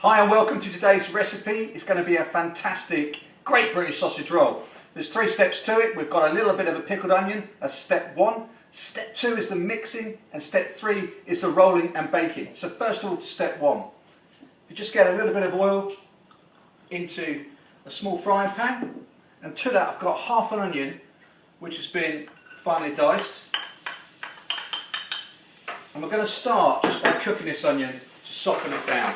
Hi and welcome to today's recipe. It's going to be a fantastic, great British sausage roll. There's 3 steps to it. We've got a little bit of a pickled onion as step 1. Step 2 is the mixing and step 3 is the rolling and baking. So first of all to step 1. You just get a little bit of oil into a small frying pan, and to that I've got half an onion which has been finely diced. And we're going to start just by cooking this onion to soften it down.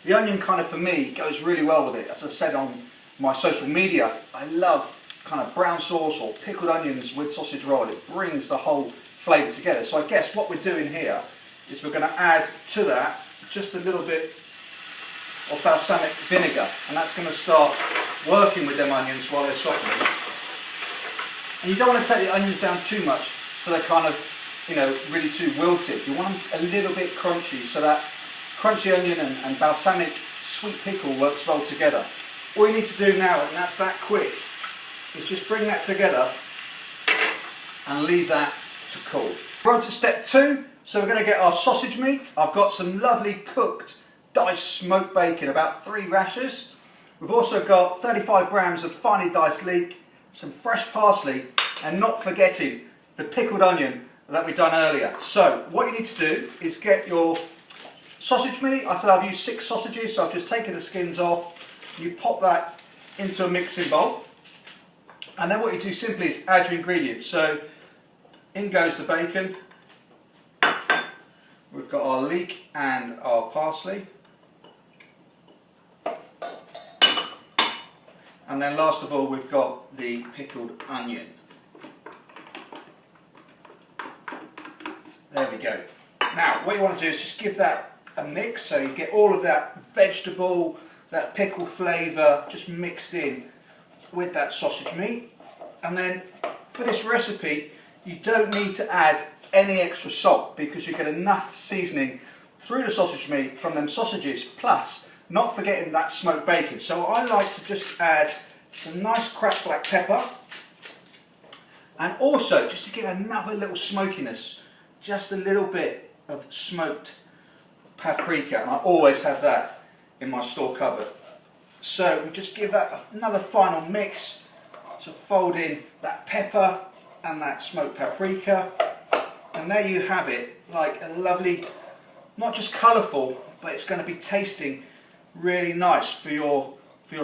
The onion kind of, for me, goes really well with it. As I said on my social media, I love kind of brown sauce or pickled onions with sausage roll. It brings the whole flavour together. So I guess what we're doing here is we're going to add to that just a little bit of balsamic vinegar, and that's going to start working with them onions while they're softening. And you don't want to take the onions down too much so they're kind of, really too wilted. You want them a little bit crunchy, so that crunchy onion and balsamic sweet pickle works well together. All you need to do now, and that's that quick, is just bring that together and leave that to cool. We're on to step 2. So we're going to get our sausage meat. I've got some lovely cooked diced smoked bacon, about 3 rashers. We've also got 35 grams of finely diced leek, some fresh parsley, and not forgetting the pickled onion that we done earlier. So what you need to do is get your sausage meat. I said I've used 6 sausages, so I've just taken the skins off. You pop that into a mixing bowl, and then what you do simply is add your ingredients. So in goes the bacon. We've got our leek and our parsley, and then last of all we've got the pickled onion. There we go. Now what you want to do is just give that a mix, so you get all of that vegetable, that pickle flavour just mixed in with that sausage meat. And then for this recipe you don't need to add any extra salt, because you get enough seasoning through the sausage meat from them sausages, plus not forgetting that smoked bacon. So I like to just add some nice cracked black pepper, and also just to give another little smokiness, just a little bit of smoked paprika, and I always have that in my store cupboard. So we just give that another final mix to fold in that pepper and that smoked paprika, and there you have it, like a lovely, not just colourful, but it's going to be tasting really nice for your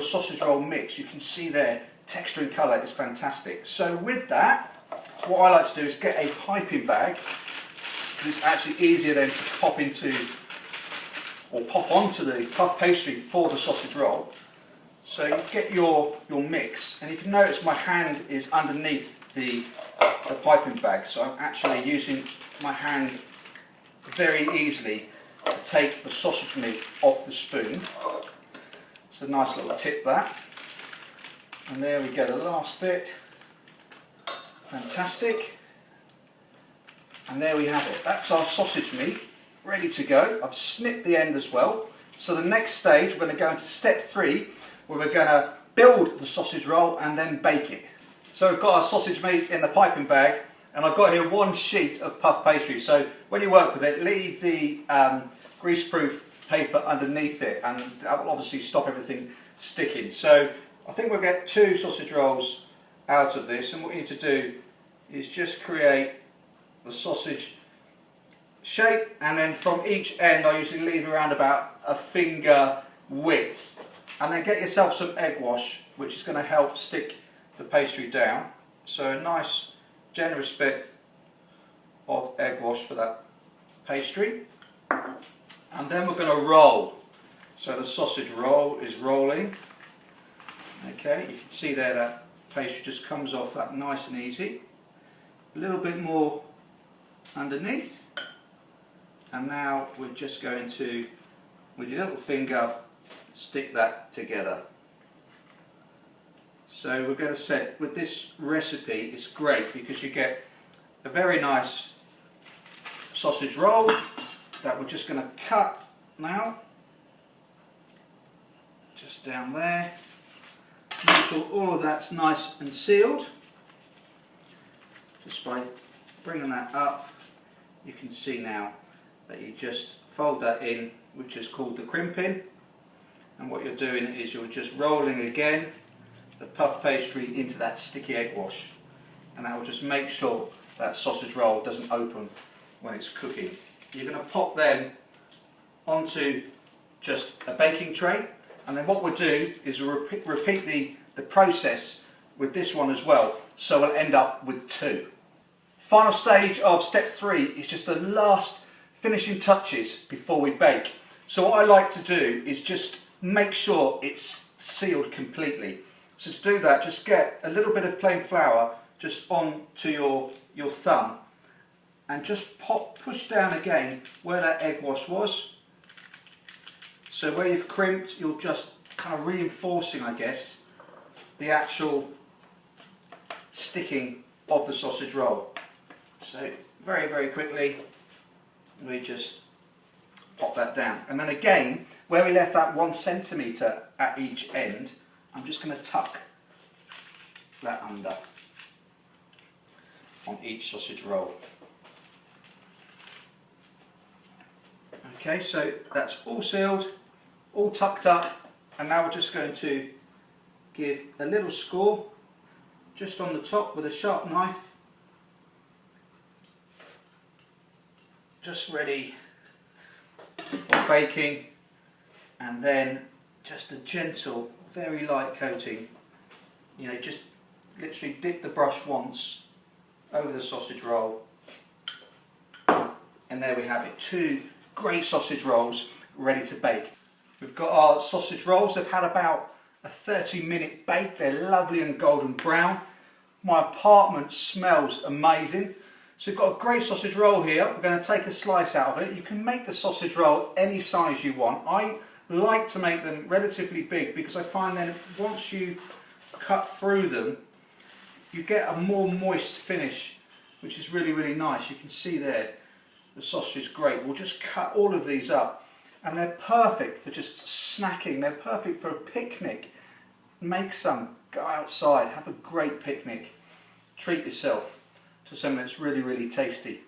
sausage roll mix. You can see there, texture and colour is fantastic. So with that, what I like to do is get a piping bag. It's actually easier then to pop into or pop onto the puff pastry for the sausage roll. So you get your mix, and you can notice my hand is underneath the piping bag, so I'm actually using my hand very easily to take the sausage meat off the spoon. It's a nice little tip, that. And there we go, the last bit. Fantastic. And there we have it. That's our sausage meat ready to go. I've snipped the end as well. So the next stage, we're going to go into step 3, where we're going to build the sausage roll and then bake it. So we've got our sausage meat in the piping bag, and I've got here 1 sheet of puff pastry. So when you work with it, leave the greaseproof paper underneath it, and that will obviously stop everything sticking. So I think we'll get 2 sausage rolls out of this, and what you need to do is just create the sausage shape, and then from each end I usually leave around about a finger width, and then get yourself some egg wash, which is going to help stick the pastry down. So a nice generous bit of egg wash for that pastry, and then we're going to roll. So the sausage roll is rolling. Okay, you can see there that pastry just comes off that nice and easy. A little bit more underneath, and now we're just going to, with your little finger, stick that together. So we're going to set, with this recipe, it's great because you get a very nice sausage roll that we're just going to cut now, just down there. Make sure all of that's nice and sealed. Just by bringing that up, you can see now that you just fold that in, which is called the crimping. And what you're doing is you're just rolling again the puff pastry into that sticky egg wash, and that will just make sure that sausage roll doesn't open when it's cooking. You're going to pop them onto just a baking tray, and then what we'll do is we'll repeat the process with this one as well, so we'll end up with 2. Final stage of step 3 is just the last finishing touches before we bake. So what I like to do is just make sure it's sealed completely. So to do that, just get a little bit of plain flour just onto your thumb, and just push down again where that egg wash was. So where you've crimped, you're just kind of reinforcing, I guess, the actual sticking of the sausage roll. So very, very quickly, we just pop that down. And then again, where we left that 1 centimetre at each end, I'm just going to tuck that under on each sausage roll. Okay, so that's all sealed, all tucked up, and now we're just going to give a little score just on the top with a sharp knife, just ready for baking, and then just a gentle, very light coating. You know, just literally dip the brush once over the sausage roll, and there we have it, 2 great sausage rolls ready to bake. We've got our sausage rolls. They've had about a 30-minute bake. They're lovely and golden brown. My apartment smells amazing. So we've got a great sausage roll here. We're going to take a slice out of it. You can make the sausage roll any size you want. I like to make them relatively big because I find then once you cut through them, you get a more moist finish, which is really, really nice. You can see there the sausage is great. We'll just cut all of these up, and they're perfect for just snacking. They're perfect for a picnic. Make some, go outside, have a great picnic. Treat yourself to something that's really, really tasty.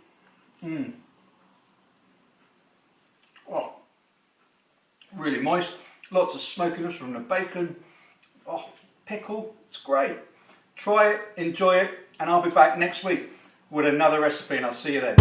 Oh, really moist. Lots of smokiness from the bacon. Oh, pickle, it's great. Try it, enjoy it, and I'll be back next week with another recipe, and I'll see you then.